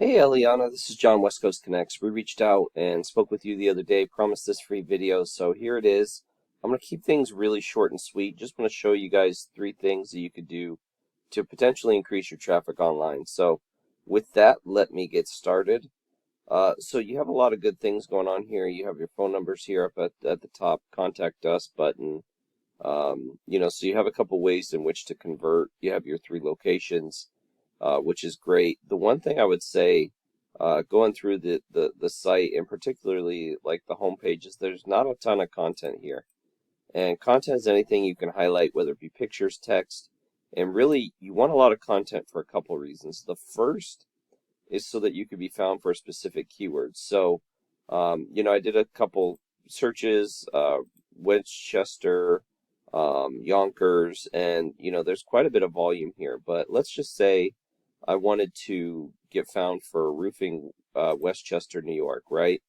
Hey Eliana, this is John, West Coast Connects. We reached out and spoke with you the other day, promised this free video, so here it is. I'm going to keep things really short and sweet. Just want to show you guys three things that you could do to potentially increase your traffic online. So with that, let me get started. So you have a lot of good things going on here. You have your phone numbers here up at the top, contact us button. So you have a couple ways in which to convert. You have your three locations, which is great. The one thing I would say, going through the site and particularly like the home pages, there's not a ton of content here. And content is anything you can highlight, whether it be pictures, text, and really you want a lot of content for a couple reasons. The first is so that you could be found for a specific keyword. So, I did a couple searches, Westchester, Yonkers, and there's quite a bit of volume here. But let's just say I wanted to get found for roofing, Westchester, New York, right?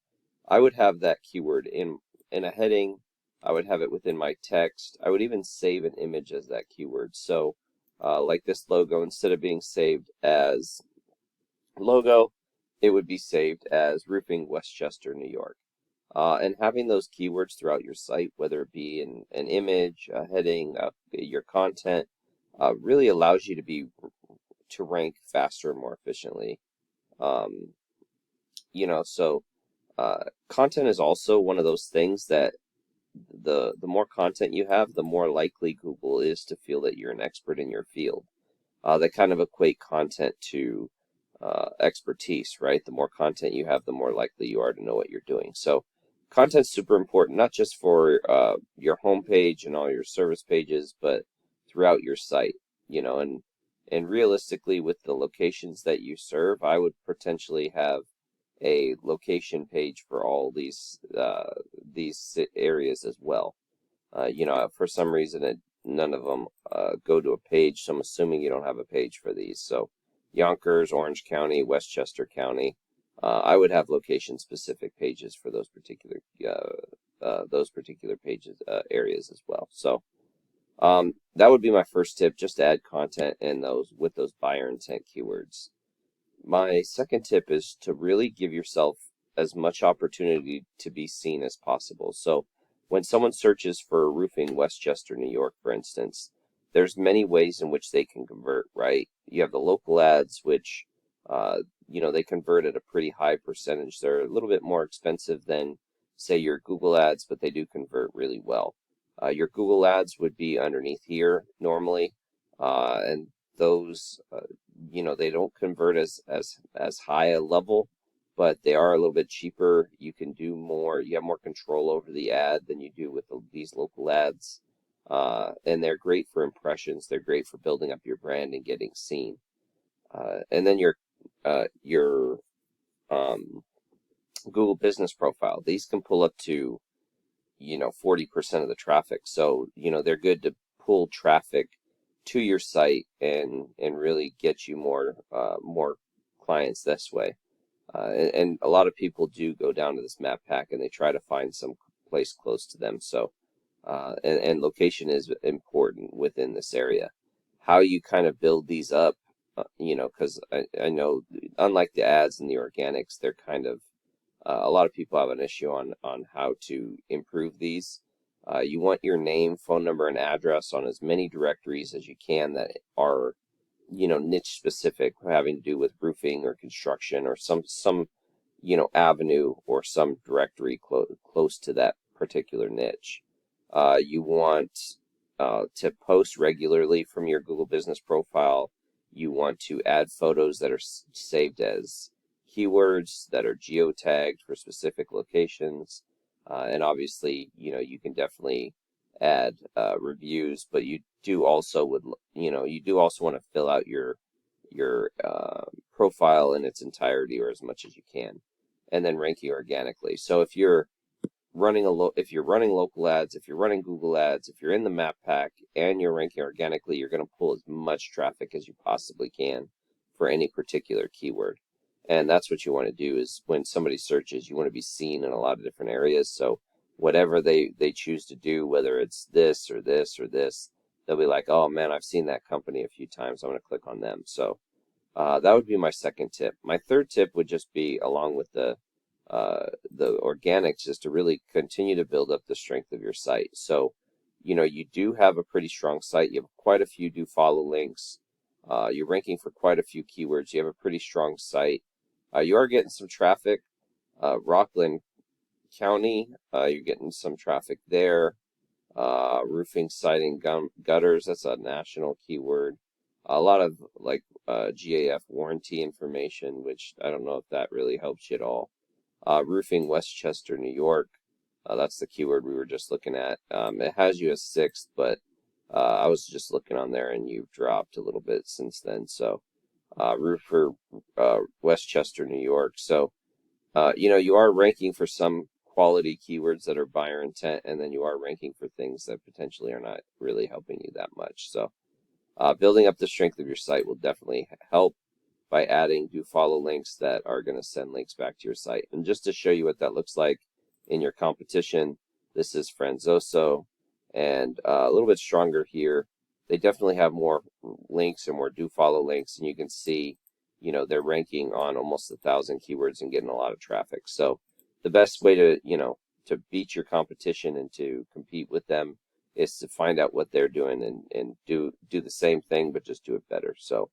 I would have that keyword in a heading. I would have it within my text. I would even save an image as that keyword. So, like this logo, instead of being saved as logo, it would be saved as roofing Westchester, New York. And having those keywords throughout your site, whether it be in an image, a heading, your content, really allows you to rank faster and more efficiently. Um, so content is also one of those things that the more content you have, the more likely Google is to feel that you're an expert in your field. They kind of equate content to expertise, right? The more content you have, the more likely you are to know what you're doing. So content's super important, not just for your homepage and all your service pages, but throughout your site, and realistically with the locations that you serve, I would potentially have a location page for all these areas as well. For some reason, none of them go to a page, so I'm assuming you don't have a page for these. So Yonkers, Orange County, Westchester County, I would have location-specific pages for those particular pages areas as well. So that would be my first tip, just to add content in those with those buyer intent keywords. My second tip is to really give yourself as much opportunity to be seen as possible. So when someone searches for roofing Westchester, New York, for instance, there's many ways in which they can convert, right? You have the local ads, which, they convert at a pretty high percentage. They're a little bit more expensive than, say, your Google ads, but they do convert really well. Your Google ads would be underneath here normally, and those, they don't convert as high a level, but they are a little bit cheaper. You can do more. You have more control over the ad than you do with these local ads, and they're great for impressions. They're great for building up your brand and getting seen. And then your Google Business Profile. These can pull up to 40% of the traffic. So they're good to pull traffic to your site and really get you more clients this way. And a lot of people do go down to this map pack and they try to find some place close to them. So and location is important within this area. How you kind of build these up, because I know unlike the ads and the organics, they're kind of a lot of people have an issue on how to improve these. You want your name, phone number, and address on as many directories as you can that are, niche specific, having to do with roofing or construction or some avenue or some directory close to that particular niche. You want to post regularly from your Google Business Profile. You want to add photos that are saved as keywords that are geotagged for specific locations. And obviously, you can definitely add reviews, but you do also want to fill out your profile in its entirety or as much as you can, and then ranking organically. So if you're running local ads, if you're running Google ads, if you're in the map pack and you're ranking organically, you're going to pull as much traffic as you possibly can for any particular keyword. And that's what you want to do is when somebody searches, you want to be seen in a lot of different areas. So whatever they choose to do, whether it's this or this or this, they'll be like, oh man, I've seen that company a few times. I'm going to click on them. So That would be my second tip. My third tip would just be, along with the organics, is to really continue to build up the strength of your site. So, you do have a pretty strong site. You have quite a few do follow links. You're ranking for quite a few keywords. You have a pretty strong site. You are getting some traffic. Rockland County, you're getting some traffic there. Roofing, siding, gutters, that's a national keyword. A lot of like GAF warranty information, which I don't know if that really helps you at all. Roofing, Westchester, New York. That's the keyword we were just looking at. It has you as sixth, but I was just looking on there and you've dropped a little bit since then. So, roofer, Westchester, New York. So, you are ranking for some quality keywords that are buyer intent, and then you are ranking for things that potentially are not really helping you that much. So, building up the strength of your site will definitely help by adding do follow links that are going to send links back to your site. And just to show you what that looks like in your competition, this is Franzoso, and a little bit stronger here. They definitely have more links and more do follow links, and you can see, they're ranking on almost 1,000 keywords and getting a lot of traffic. So the best way to beat your competition and to compete with them is to find out what they're doing and do the same thing, but just do it better. So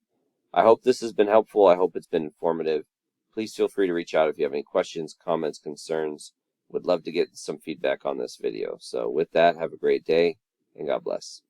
I hope this has been helpful. I hope it's been informative. Please feel free to reach out if you have any questions, comments, concerns. Would love to get some feedback on this video. So with that, have a great day and God bless.